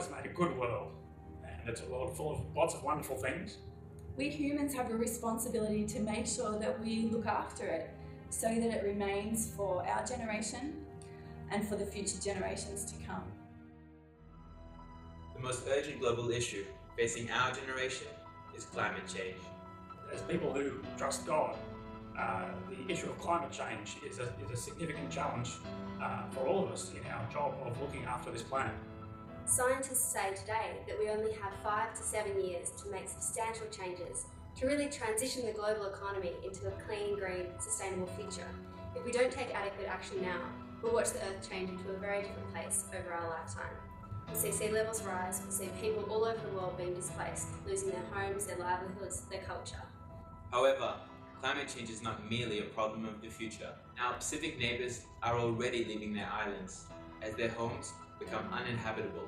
has made a good world, and it's full of lots of wonderful things. We humans have a responsibility to make sure that we look after it so that it remains for our generation and for the future generations to come. The most urgent global issue facing our generation is climate change. As people who trust God, the issue of climate change is a significant challenge for all of us in our job of looking after this planet. Scientists say today that we only have 5 to 7 years to make substantial changes to really transition the global economy into a clean, green, sustainable future. If we don't take adequate action now, we'll watch the Earth change into a very different place over our lifetime. We'll see sea levels rise, we'll see people all over the world being displaced, losing their homes, their livelihoods, their culture. However, climate change is not merely a problem of the future. Our Pacific neighbours are already leaving their islands as their homes become uninhabitable.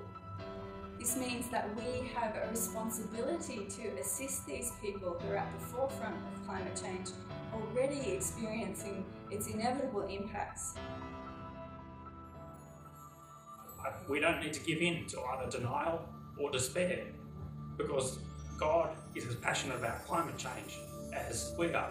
This means that we have a responsibility to assist these people who are at the forefront of climate change, already experiencing its inevitable impacts. We don't need to give in to either denial or despair, because God is as passionate about climate change as we are.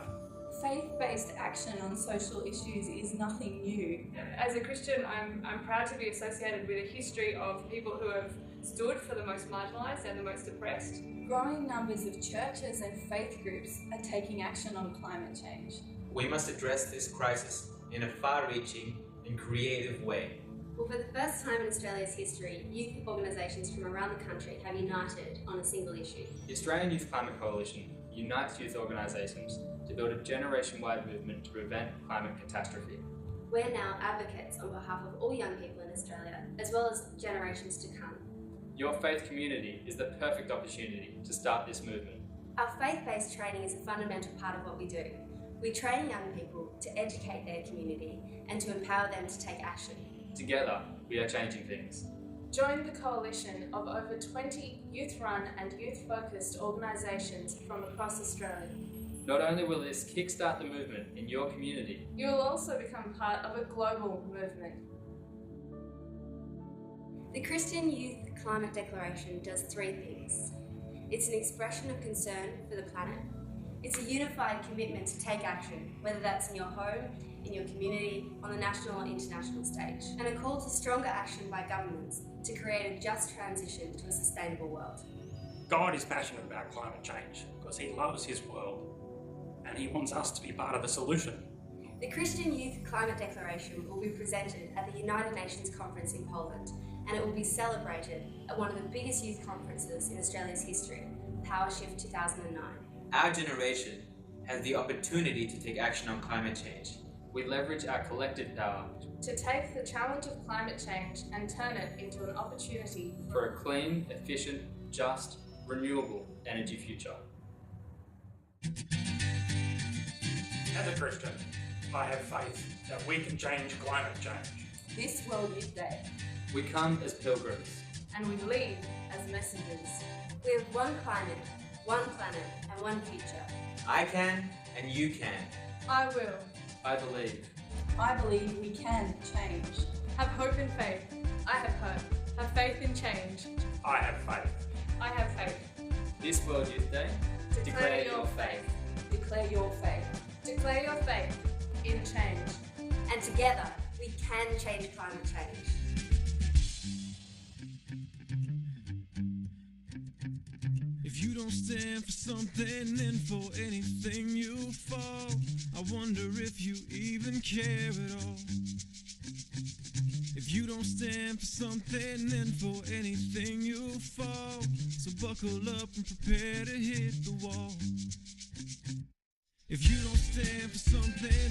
Faith-based action on social issues is nothing new. As a Christian, I'm proud to be associated with a history of people who have stood for the most marginalised and the most oppressed. Growing numbers of churches and faith groups are taking action on climate change. We must address this crisis in a far-reaching and creative way. Well, for the first time in Australia's history, youth organisations from around the country have united on a single issue. The Australian Youth Climate Coalition unites youth organisations to build a generation-wide movement to prevent climate catastrophe. We're now advocates on behalf of all young people in Australia, as well as generations to come. Your faith community is the perfect opportunity to start this movement. Our faith-based training is a fundamental part of what we do. We train young people to educate their community and to empower them to take action. Together, we are changing things. Join the coalition of over 20 youth-run and youth-focused organisations from across Australia. Not only will this kickstart the movement in your community, You will also become part of a global movement. The Christian Youth Climate Declaration does 3 things. It's an expression of concern for the planet. It's a unified commitment to take action, whether that's in your home, in your community, on the national or international stage, and a call to stronger action by governments to create a just transition to a sustainable world. God is passionate about climate change because he loves his world and he wants us to be part of the solution. The Christian Youth Climate Declaration will be presented at the United Nations Conference in Poland, and it will be celebrated at one of the biggest youth conferences in Australia's history, PowerShift 2009. Our generation has the opportunity to take action on climate change. we leverage our collective power to take the challenge of climate change and turn it into an opportunity for a clean, efficient, just, renewable energy future. As a Christian, I have faith that we can change climate change. This World Youth Day. We come as pilgrims. and we lead as messengers. We have one climate, one planet, and one future. I can, and you can. I will. I believe. I believe we can change. Have hope and faith. I have hope. Have faith in change. I have faith. I have faith. This World Youth Day, Declare your faith. Declare your faith. Declare your faith in change. And together, we can change climate change. If you don't stand for something, then for anything you fall. I wonder if you even care at all. If you don't stand for something, then for anything you'll fall. So buckle up and prepare to hit the wall. If you don't stand for something,